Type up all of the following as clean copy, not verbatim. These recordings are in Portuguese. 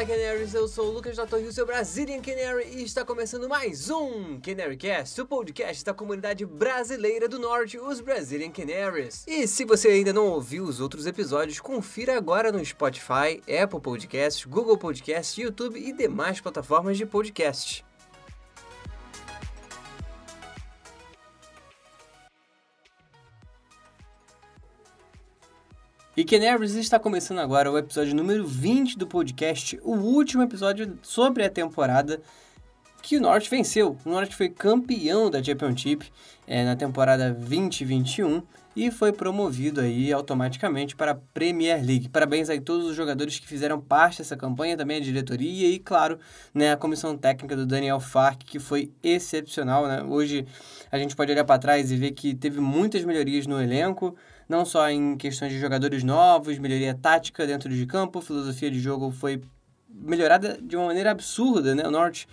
Olá, Canaries, eu sou o Lucas da Torre, o seu Brazilian Canary, e está começando mais um CanaryCast, o podcast da comunidade brasileira do Norte, os Brazilian Canaries. E se você ainda não ouviu os outros episódios, confira agora no Spotify, Apple Podcasts, Google Podcasts, YouTube e demais plataformas de podcast. E Canaries, está começando agora o episódio número 20 do podcast, o último episódio sobre a temporada que o Norte venceu. O Norte foi campeão da Championship na temporada 2021 e foi promovido aí automaticamente para a Premier League. Parabéns aí a todos os jogadores que fizeram parte dessa campanha, também a diretoria e, claro, a comissão técnica do Daniel Farke, que foi excepcional, né? Hoje a gente pode olhar para trás e ver que teve muitas melhorias no elenco, não só em questões de jogadores novos, melhoria tática dentro de campo, filosofia de jogo foi melhorada de uma maneira absurda, né? O Norte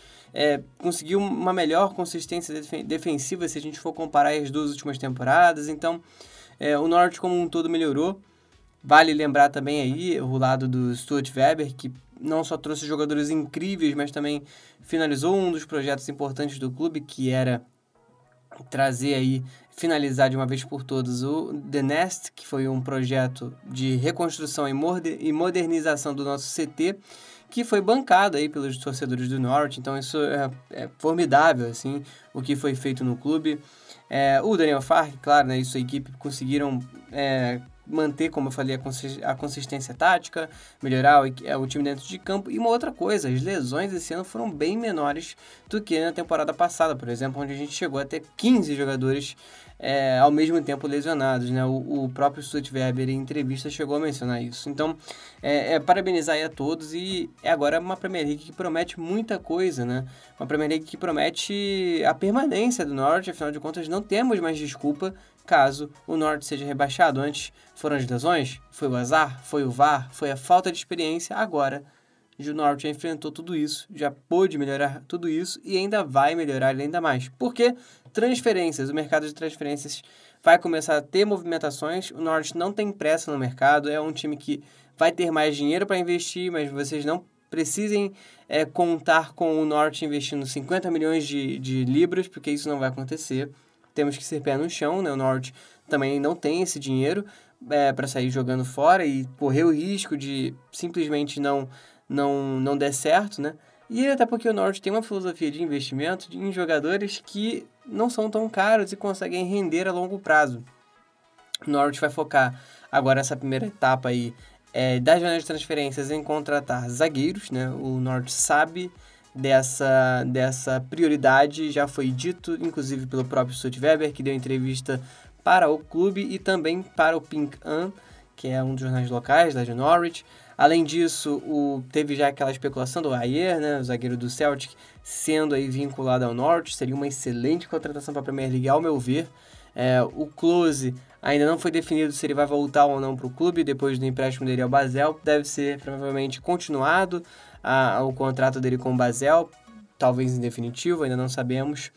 conseguiu uma melhor consistência defensiva se a gente for comparar as duas últimas temporadas, então o Norte como um todo melhorou. Vale lembrar também aí o lado do Stuart Weber, que não só trouxe jogadores incríveis, mas também finalizou um dos projetos importantes do clube, que era finalizar de uma vez por todas o The Nest, que foi um projeto de reconstrução e modernização do nosso CT, que foi bancado aí pelos torcedores do Norte, então isso é formidável, assim, o que foi feito no clube. O Daniel Farke, claro, né, e sua equipe conseguiram manter, como eu falei, a consistência tática, melhorar o time dentro de campo. E uma outra coisa, as lesões esse ano foram bem menores do que na temporada passada, por exemplo, onde a gente chegou a ter 15 jogadores ao mesmo tempo lesionados, né? O próprio Stuart Weber, em entrevista, chegou a mencionar isso. Então, parabenizar aí a todos, e agora uma Premier League que promete muita coisa, né? Uma Premier League que promete a permanência do Norte, afinal de contas, não temos mais desculpa caso o Norte seja rebaixado. Antes foram as lesões, foi o azar, foi o VAR, foi a falta de experiência. Agora o Norte já enfrentou tudo isso, já pôde melhorar tudo isso e ainda vai melhorar ainda mais. Porque transferências, o mercado de transferências vai começar a ter movimentações. O Norte não tem pressa no mercado, é um time que vai ter mais dinheiro para investir, mas vocês não precisem contar com o Norte investindo 50 milhões de libras, porque isso não vai acontecer. Temos que ser pé no chão, né? O Norte também não tem esse dinheiro para sair jogando fora e correr o risco de simplesmente não der certo, né? E até porque o Norte tem uma filosofia de investimento em jogadores que não são tão caros e conseguem render a longo prazo. O Norte vai focar agora essa primeira etapa aí das janelas de transferências em contratar zagueiros, né? O Norte sabe dessa prioridade, já foi dito, inclusive pelo próprio Stuart Weber, que deu entrevista para o clube e também para o Pink An, que é um dos jornais locais lá de Norwich. Além disso, teve já aquela especulação do Ayer, né, o zagueiro do Celtic, sendo aí vinculado ao Norte. Seria uma excelente contratação para a Premier League, ao meu ver. O Klose ainda não foi definido se ele vai voltar ou não para o clube depois do empréstimo dele ao Basel. Deve ser provavelmente continuado o contrato dele com o Basel, talvez em definitivo, ainda não sabemos.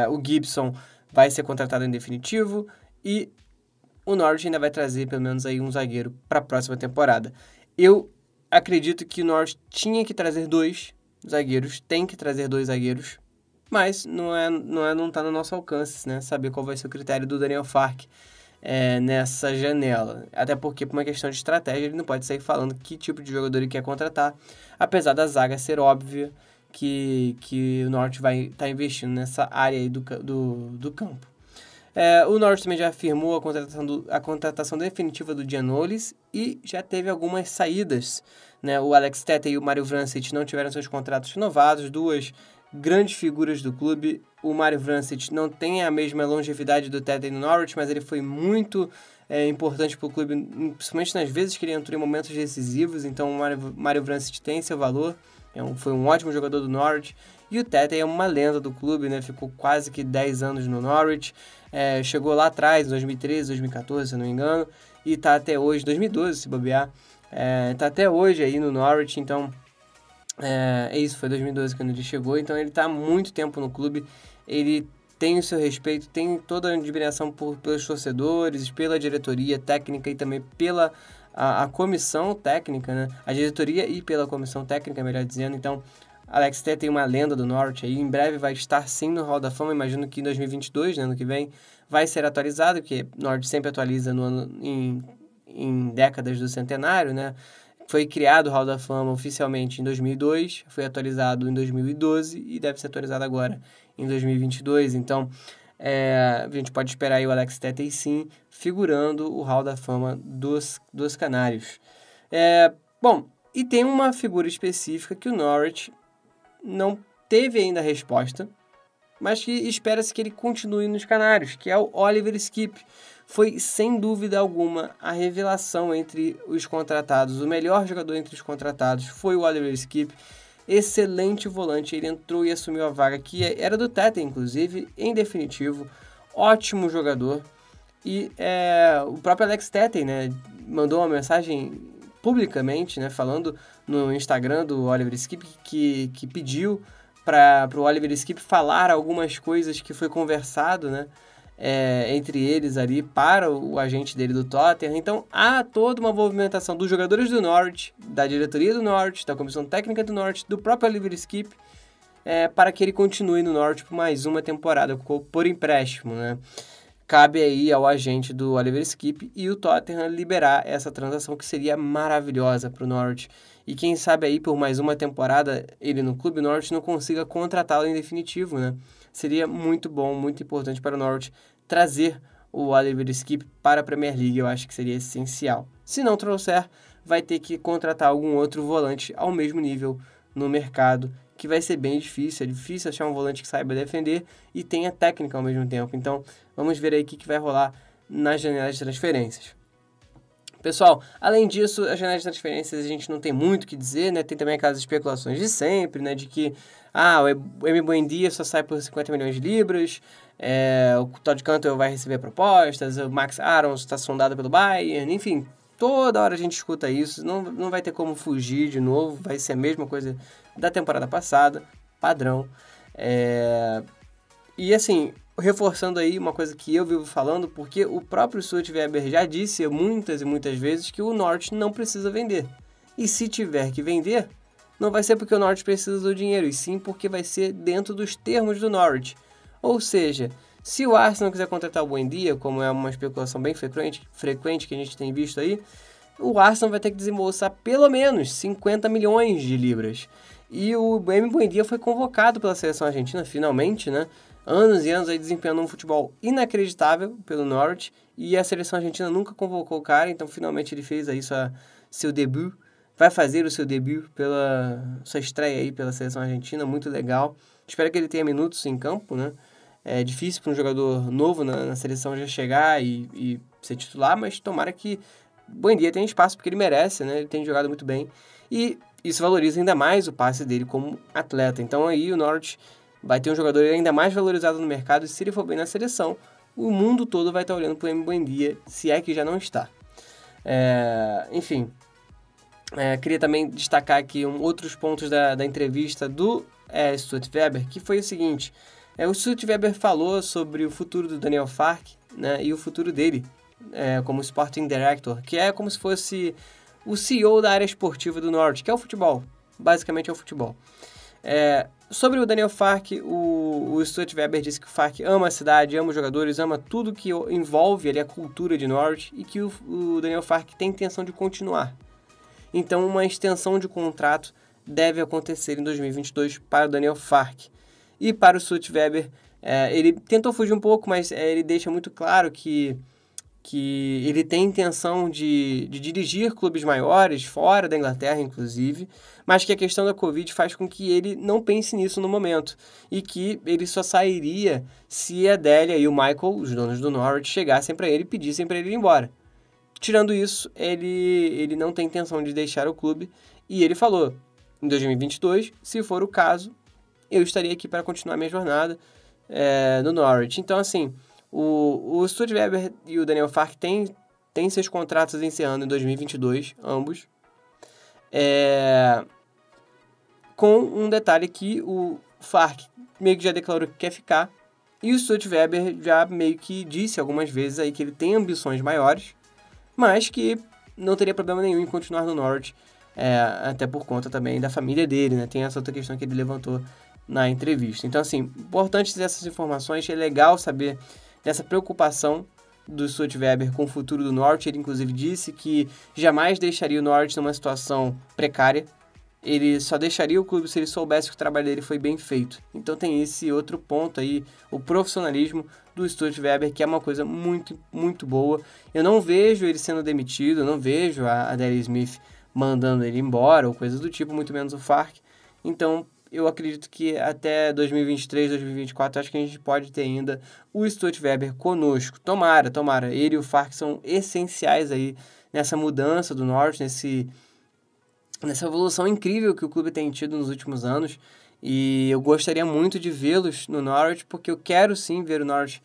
O Gibson vai ser contratado em definitivo e o Norte ainda vai trazer pelo menos aí um zagueiro para a próxima temporada. Eu acredito que o Norte tinha que trazer 2 zagueiros, tem que trazer 2 zagueiros, mas não está no nosso alcance, né? Saber qual vai ser o critério do Daniel Farke nessa janela. Até porque, por uma questão de estratégia, ele não pode sair falando que tipo de jogador ele quer contratar, apesar da zaga ser óbvia que o Norte vai estar investindo nessa área aí do campo. O Norte também já afirmou a contratação definitiva do Giannoulis e já teve algumas saídas, né? O Alex Tete e o Mario Vrancic não tiveram seus contratos renovados, 2 grandes figuras do clube. O Mario Vrancic não tem a mesma longevidade do Tete no Norwich, mas ele foi muito importante para o clube, principalmente nas vezes que ele entrou em momentos decisivos. Então o Mario Vrancic tem seu valor, foi um ótimo jogador do Norwich. E o Tete é uma lenda do clube, né? Ficou quase que 10 anos no Norwich, chegou lá atrás, em 2013, 2014, se eu não me engano, e está até hoje, 2012 se bobear, está até hoje aí no Norwich. Então isso, foi 2012 quando ele chegou, então ele está há muito tempo no clube, ele tem o seu respeito, tem toda a admiração pelos torcedores, pela diretoria técnica e também pela a comissão técnica, né? A diretoria e pela comissão técnica, melhor dizendo. Então, Alex Tete tem uma lenda do Norwich aí, em breve vai estar sim no Hall da Fama, imagino que em 2022, né, ano que vem, vai ser atualizado, porque o Norwich sempre atualiza em décadas do centenário, né? Foi criado o Hall da Fama oficialmente em 2002, foi atualizado em 2012 e deve ser atualizado agora em 2022. Então, a gente pode esperar aí o Alex Tete sim figurando o Hall da Fama dos Canários. Bom, e tem uma figura específica que o Norwich não teve ainda a resposta, mas que espera-se que ele continue nos Canários, que é o Oliver Skipp. Foi, sem dúvida alguma, a revelação entre os contratados. O melhor jogador entre os contratados foi o Oliver Skipp. Excelente volante, ele entrou e assumiu a vaga que era do Tete, inclusive, em definitivo. Ótimo jogador. E o próprio Alex Tete, né, mandou uma mensagem publicamente, né, falando no Instagram do Oliver Skipp que pediu para o Oliver Skipp falar algumas coisas que foi conversado, né, entre eles ali para o agente dele do Tottenham. Então há toda uma movimentação dos jogadores do Norwich, da diretoria do Norwich, da comissão técnica do Norwich, do próprio Oliver Skipp, para que ele continue no Norwich por mais uma temporada, por empréstimo, né? Cabe aí ao agente do Oliver Skipp e o Tottenham liberar essa transação que seria maravilhosa para o Norwich. E quem sabe aí por mais uma temporada ele no clube Norwich não consiga contratá-lo em definitivo, né? Seria muito bom, muito importante para o Norwich trazer o Oliver Skipp para a Premier League. Eu acho que seria essencial. Se não trouxer, vai ter que contratar algum outro volante ao mesmo nível no mercado, que vai ser bem difícil. É difícil achar um volante que saiba defender e tenha técnica ao mesmo tempo. Então, vamos ver aí o que vai rolar nas janelas de transferências. Pessoal, além disso, as janelas de transferências a gente não tem muito o que dizer, né? Tem também aquelas especulações de sempre, né? De que o Emi Buendia só sai por 50 milhões de libras, o Todd Cantwell vai receber propostas, o Max Aarons está sondado pelo Bayern, enfim, toda hora a gente escuta isso, não vai ter como fugir de novo, vai ser a mesma coisa da temporada passada, padrão. E assim, reforçando aí uma coisa que eu vivo falando, porque o próprio Stuart Webber já disse muitas e muitas vezes que o Norwich não precisa vender. E se tiver que vender, não vai ser porque o Norwich precisa do dinheiro, e sim porque vai ser dentro dos termos do Norwich. Ou seja, se o Arsenal quiser contratar o Buendia, como é uma especulação bem frequente que a gente tem visto aí, o Arsenal vai ter que desembolsar pelo menos 50 milhões de libras. E o Emi Buendia foi convocado pela seleção argentina, finalmente, né? Anos e anos aí desempenhando um futebol inacreditável pelo Norwich, e a seleção argentina nunca convocou o cara, então finalmente ele fez aí seu debut, vai fazer o seu debut sua estreia aí pela seleção argentina, muito legal. Espero que ele tenha minutos em campo, né? É difícil para um jogador novo na seleção já chegar e ser titular, mas tomara que Buendia tenha espaço, porque ele merece, né? Ele tem jogado muito bem, e isso valoriza ainda mais o passe dele como atleta. Então aí o Norwich vai ter um jogador ainda mais valorizado no mercado, e se ele for bem na seleção, o mundo todo vai estar olhando para o Emi Buendia, se é que já não está. Enfim, queria também destacar aqui outros pontos da entrevista do Stuart Webber, que foi o seguinte: o Stuart Webber falou sobre o futuro do Daniel Farke, né, e o futuro dele como Sporting Director, que é como se fosse o CEO da área esportiva do Norwich, que é o futebol, basicamente é o futebol. Sobre o Daniel Farke, o Stuart Webber disse que o Farke ama a cidade, ama os jogadores, ama tudo que envolve ali a cultura de Norwich, e que o Daniel Farke tem intenção de continuar. Então, uma extensão de contrato deve acontecer em 2022 para o Daniel Farke. E para o Stuart Webber, ele tentou fugir um pouco, mas ele deixa muito claro que ele tem intenção de dirigir clubes maiores, fora da Inglaterra, inclusive, mas que a questão da Covid faz com que ele não pense nisso no momento, e que ele só sairia se a Delia e o Michael, os donos do Norwich, chegassem para ele e pedissem para ele ir embora. Tirando isso, ele não tem intenção de deixar o clube, e ele falou: em 2022, se for o caso, eu estaria aqui para continuar minha jornada no Norwich. Então, assim, o Stuart Webber e o Daniel Farke têm seus contratos encerrando em 2022, ambos. Com um detalhe que o Farke meio que já declarou que quer ficar, e o Stuart Webber já meio que disse algumas vezes aí que ele tem ambições maiores, mas que não teria problema nenhum em continuar no Norwich, até por conta também da família dele, né? Tem essa outra questão que ele levantou na entrevista. Então, assim, importantes essas informações, é legal saber dessa preocupação do Stuart Webber com o futuro do Norwich. Ele, inclusive, disse que jamais deixaria o Norwich numa situação precária. Ele só deixaria o clube se ele soubesse que o trabalho dele foi bem feito. Então tem esse outro ponto aí, o profissionalismo do Stuart Webber, que é uma coisa muito, muito boa. Eu não vejo ele sendo demitido, eu não vejo a Daley Smith mandando ele embora ou coisa do tipo, muito menos o Farke. Então eu acredito que até 2023, 2024, acho que a gente pode ter ainda o Stuart Webber conosco. Tomara. Ele e o Farke são essenciais aí nessa mudança do Norwich, nessa evolução incrível que o clube tem tido nos últimos anos. E eu gostaria muito de vê-los no Norwich, porque eu quero sim ver o Norwich,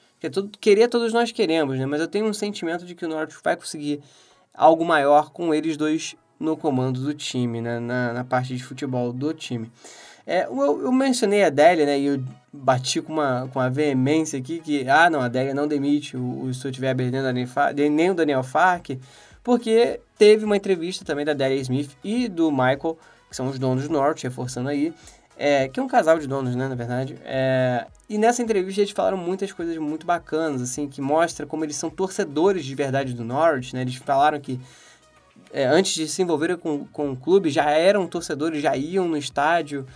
todos nós queremos, né? Mas eu tenho um sentimento de que o Norwich vai conseguir algo maior com eles dois no comando do time, né? na parte de futebol do time. Eu mencionei a Delia, né? E eu bati com a veemência aqui que, a Delia não demite o Stuart Webber nem o Daniel Farke, porque teve uma entrevista também da Delia Smith e do Michael, que são os donos do Norwich, reforçando aí, que é um casal de donos, né, na verdade. E nessa entrevista eles falaram muitas coisas muito bacanas, assim, que mostra como eles são torcedores de verdade do Norwich, né? Eles falaram que antes de se envolverem com o clube, já eram torcedores, já iam no estádio.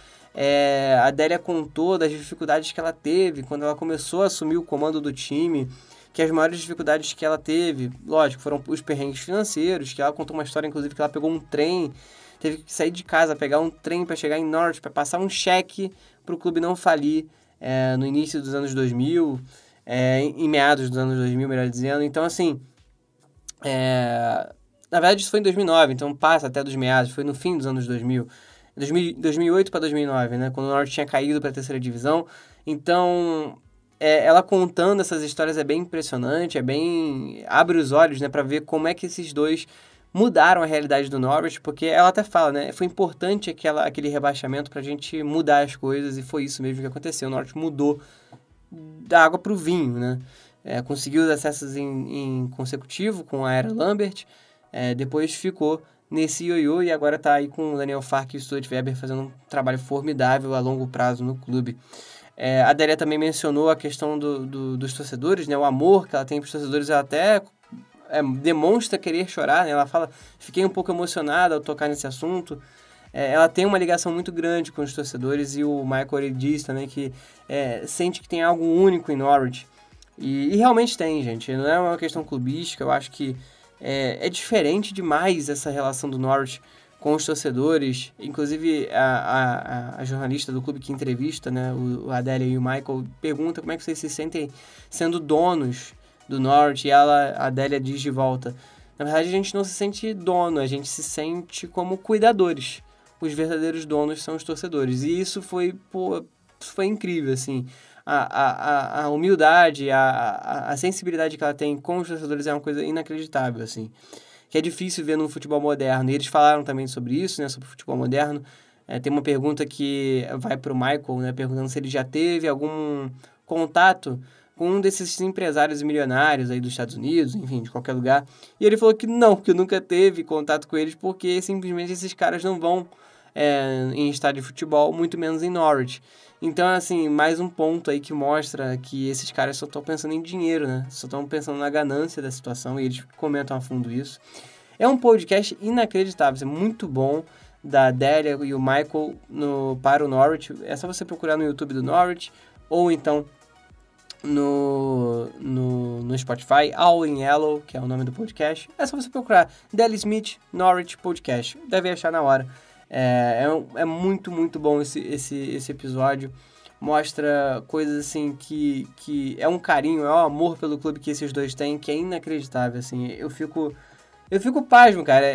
A Delia contou das dificuldades que ela teve quando ela começou a assumir o comando do time, que as maiores dificuldades que ela teve, lógico, foram os perrengues financeiros, que ela contou uma história, inclusive, que ela pegou um trem, teve que sair de casa, pegar um trem para chegar em Norwich, para passar um cheque para o clube não falir no início dos anos 2000, em meados dos anos 2000, melhor dizendo. Então, assim, na verdade isso foi em 2009, então passa até dos meados, foi no fim dos anos 2000. 2008 para 2009, né, quando o Norwich tinha caído para a terceira divisão. Então, ela contando essas histórias é bem impressionante, abre os olhos, né, para ver como é que esses dois mudaram a realidade do Norwich, porque ela até fala, né, foi importante aquele rebaixamento para a gente mudar as coisas, e foi isso mesmo que aconteceu. O Norwich mudou da água para o vinho, né, conseguiu os acessos em consecutivo com a era Lambert, depois ficou nesse ioiô e agora está aí com o Daniel Farke e o Stuart Webber fazendo um trabalho formidável a longo prazo no clube. A Delia também mencionou a questão dos torcedores, né? O amor que ela tem para os torcedores. Ela até demonstra querer chorar, né? Ela fala, fiquei um pouco emocionada ao tocar nesse assunto. Ela tem uma ligação muito grande com os torcedores, e o Michael, ele diz também que sente que tem algo único em Norwich. E realmente tem, gente. Não é uma questão clubística, eu acho que é diferente demais essa relação do Norwich com os torcedores. Inclusive, a jornalista do clube que entrevista, né, a Delia e o Michael, pergunta como é que vocês se sentem sendo donos do Norwich, e a Delia diz de volta, na verdade a gente não se sente dono, a gente se sente como cuidadores. Os verdadeiros donos são os torcedores. E isso foi incrível, assim. A humildade, a sensibilidade que ela tem com os torcedores é uma coisa inacreditável, assim. Que é difícil ver no futebol moderno. E eles falaram também sobre isso, né, sobre o futebol moderno. Tem uma pergunta que vai para o Michael, né, perguntando se ele já teve algum contato com um desses empresários milionários aí dos Estados Unidos, enfim, de qualquer lugar. E ele falou que não, que nunca teve contato com eles, porque simplesmente esses caras não vão em estádio de futebol, muito menos em Norwich. Então, assim, mais um ponto aí que mostra que esses caras só estão pensando em dinheiro, né? Só estão pensando na ganância da situação, e eles comentam a fundo isso. É um podcast inacreditável, é muito bom, da Delia e o Michael para o Norwich. É só você procurar no YouTube do Norwich, ou então no Spotify, All in Yellow, que é o nome do podcast. É só você procurar Delia Smith Norwich Podcast, deve achar na hora. É muito, muito bom esse episódio. Mostra coisas assim que é um carinho, é um amor pelo clube que esses dois têm, que é inacreditável, assim. Eu fico pasmo, cara.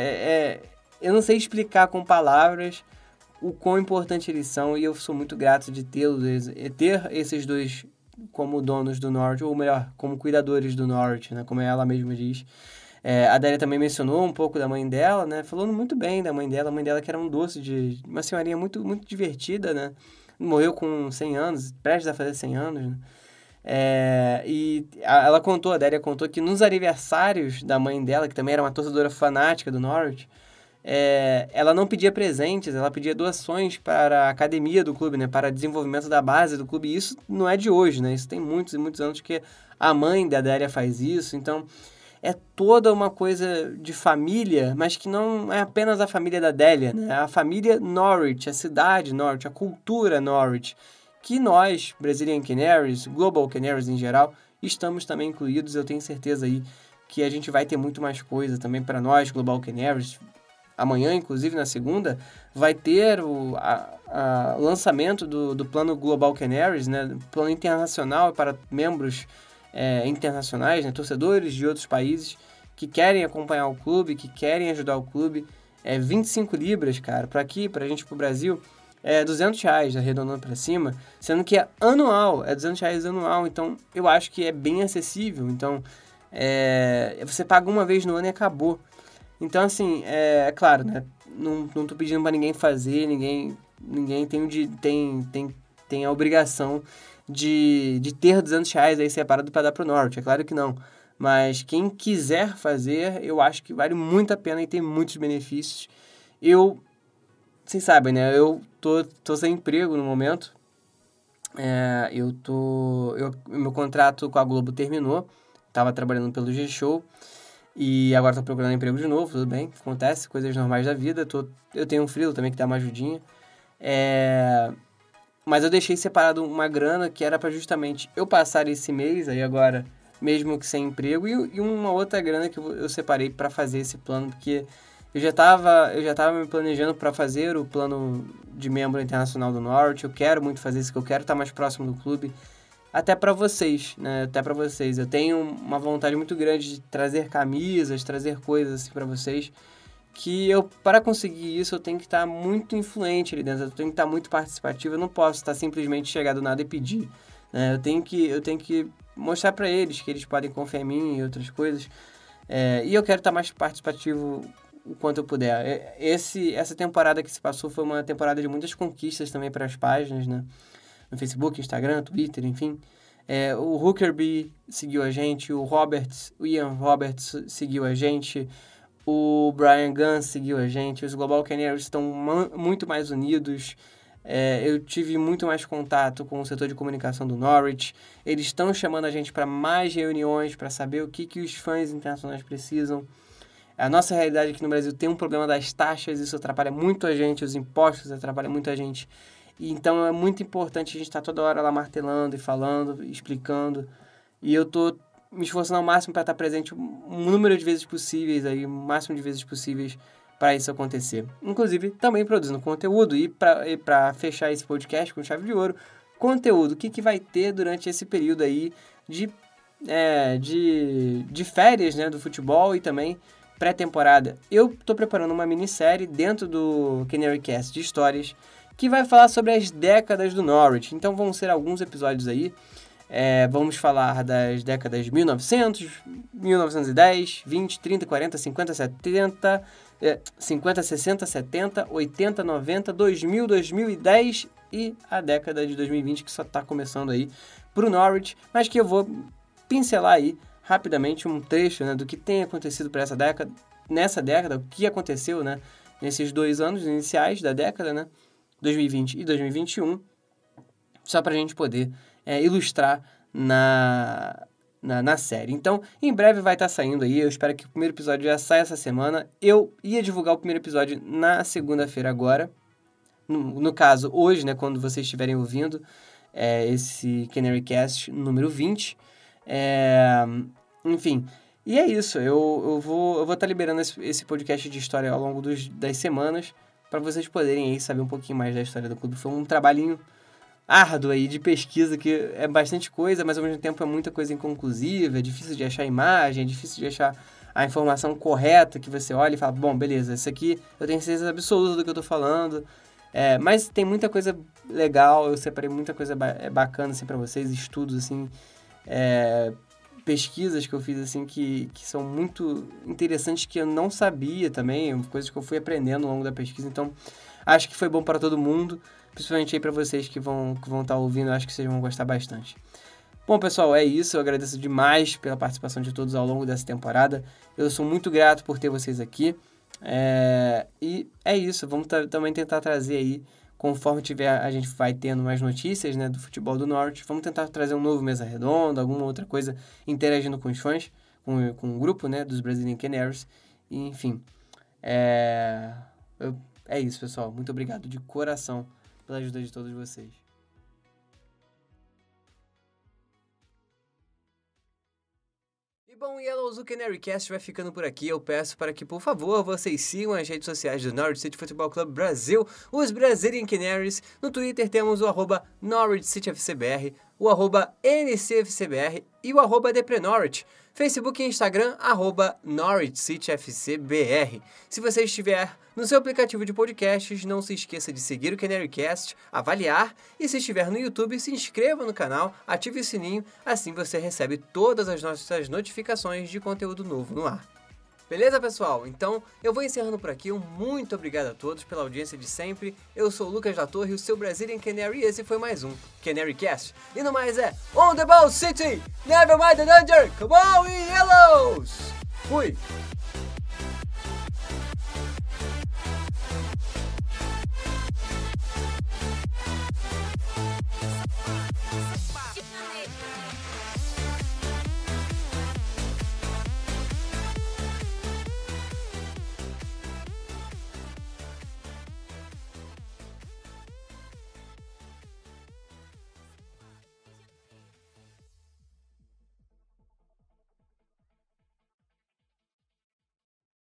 Eu não sei explicar com palavras o quão importante eles são, e eu sou muito grato de ter esses dois como donos do Norwich, ou melhor, como cuidadores do Norwich, né, como ela mesma diz. A Delia também mencionou um pouco da mãe dela, né, falando muito bem da mãe dela. A mãe dela que era um doce de uma senhorinha muito, muito divertida, né, morreu com 100 anos, prestes a fazer 100 anos, né. Ela contou, a Délia contou que nos aniversários da mãe dela, que também era uma torcedora fanática do Norwich, ela não pedia presentes, ela pedia doações para a academia do clube, né, para desenvolvimento da base do clube. E isso não é de hoje, né? Isso tem muitos e muitos anos que a mãe da Délia faz isso. Então, é toda uma coisa de família, mas que não é apenas a família da Délia, né? É a família Norwich, a cidade Norwich, a cultura Norwich, que nós, Brazilian Canaries, Global Canaries em geral, estamos também incluídos. Eu tenho certeza aí que a gente vai ter muito mais coisa também para nós, Global Canaries. Amanhã, inclusive, na segunda, vai ter o lançamento do plano Global Canaries, né? Plano internacional para membros internacionais, né? Torcedores de outros países que querem acompanhar o clube, que querem ajudar o clube. 25 libras, cara, para aqui, para a gente, pro Brasil, R$200, arredondando para cima, sendo que é anual, R$200 anual. Então, eu acho que é bem acessível. Então, você paga uma vez no ano e acabou. Então, assim, claro, né? Não tô pedindo para ninguém fazer, ninguém tem a obrigação de ter R$200 aí separado para dar pro Norwich, é claro que não. Mas quem quiser fazer, eu acho que vale muito a pena e tem muitos benefícios. Vocês sabem, né? Eu tô sem emprego no momento. Meu contrato com a Globo terminou. Tava trabalhando pelo G-Show. E agora tô procurando emprego de novo, tudo bem. Acontece, coisas normais da vida. Eu tenho um freelo também que dá uma ajudinha. Mas eu deixei separado uma grana que era para justamente eu passar esse mês aí agora, mesmo que sem emprego, e uma outra grana que eu separei para fazer esse plano, porque eu já tava me planejando para fazer o plano de membro internacional do Norwich. Eu quero muito fazer isso, que eu quero estar mais próximo do clube. Até para vocês, né? Até para vocês. Eu tenho uma vontade muito grande de trazer camisas, trazer coisas assim para vocês, que para conseguir isso, eu tenho que estar muito influente ali dentro, eu tenho que estar muito participativo, eu não posso estar simplesmente chegar do nada e pedir, né? Eu tenho que mostrar para eles que eles podem confiar em mim e outras coisas, e eu quero estar mais participativo o quanto eu puder. Essa temporada que se passou foi uma temporada de muitas conquistas também para as páginas, né? No Facebook, Instagram, Twitter, enfim. O Hookerby seguiu a gente, o Ian Roberts seguiu a gente, o Brian Gunn seguiu a gente, os Global Canaries estão muito mais unidos. Eu tive muito mais contato com o setor de comunicação do Norwich. Eles estão chamando a gente para mais reuniões, para saber o que os fãs internacionais precisam. A nossa realidade aqui no Brasil tem um problema das taxas, isso atrapalha muito a gente, os impostos atrapalham muito a gente. E então é muito importante a gente estar toda hora lá martelando e falando, explicando. E eu tô me esforçando ao máximo para estar presente um número de vezes possíveis, aí, o máximo de vezes possíveis para isso acontecer. Inclusive, também produzindo conteúdo. E para fechar esse podcast com chave de ouro, conteúdo. O que vai ter durante esse período aí de férias, né, do futebol e também pré-temporada. Eu estou preparando uma minissérie dentro do CanaryCast de histórias que vai falar sobre as décadas do Norwich. Então vão ser alguns episódios aí. Vamos falar das décadas de 1900, 1910, 20, 30, 40, 50, 70, 50, 60, 70, 80, 90, 2000, 2010 e a década de 2020 que só está começando aí para o Norwich, mas que eu vou pincelar aí rapidamente um trecho, né, do que tem acontecido para nessa década, o que aconteceu, né, nesses 2 anos iniciais da década, né, 2020 e 2021, só para a gente poder ilustrar na série. Então, em breve vai estar saindo aí, eu espero que o primeiro episódio já saia essa semana. Eu ia divulgar o primeiro episódio na segunda-feira agora, no caso, hoje, né, quando vocês estiverem ouvindo esse CanaryCast número 20. Enfim, e é isso, eu vou estar liberando esse podcast de história ao longo das semanas, para vocês poderem aí saber um pouquinho mais da história do clube. Foi um trabalhinho árduo aí de pesquisa, que é bastante coisa, mas ao mesmo tempo é muita coisa inconclusiva, é difícil de achar a imagem, é difícil de achar a informação correta, que você olha e fala, bom, beleza, isso aqui eu tenho certeza absoluta do que eu tô falando, mas tem muita coisa legal, eu separei muita coisa bacana assim, para vocês, estudos assim, pesquisas que eu fiz assim que são muito interessantes, que eu não sabia também, coisas que eu fui aprendendo ao longo da pesquisa. Então acho que foi bom para todo mundo, principalmente aí para vocês que vão estar ouvindo. Acho que vocês vão gostar bastante. Bom, pessoal, é isso. Eu agradeço demais pela participação de todos ao longo dessa temporada. Eu sou muito grato por ter vocês aqui. E é isso. Vamos também tentar trazer aí, conforme a gente vai tendo mais notícias, né, do futebol do Norwich, vamos tentar trazer um novo Mesa Redonda, alguma outra coisa, interagindo com os fãs, com o grupo, né, dos Brazilian Canaries. E, enfim, é isso, pessoal. Muito obrigado de coração pela ajuda de todos vocês. Bom, Yellows, o CanaryCast vai ficando por aqui. Eu peço para que, por favor, vocês sigam as redes sociais do Norwich City Football Club Brasil, os Brazilian Canaries. No Twitter temos o @NorwichCityFCBR, o @NCFCBR e o @DepreNorwich. Facebook e Instagram, @NorwichCityFCBR. Se você estiver no seu aplicativo de podcasts, não se esqueça de seguir o CanaryCast, avaliar, e se estiver no YouTube, se inscreva no canal, ative o sininho, assim você recebe todas as nossas notificações de conteúdo novo no ar. Beleza, pessoal? Então, eu vou encerrando por aqui. Muito obrigado a todos pela audiência de sempre. Eu sou o Lucas da Torre, o seu Brazilian Canary, e esse foi mais um CanaryCast. E no mais On the Ball City! Never mind the danger! Come on, Yellows! Fui!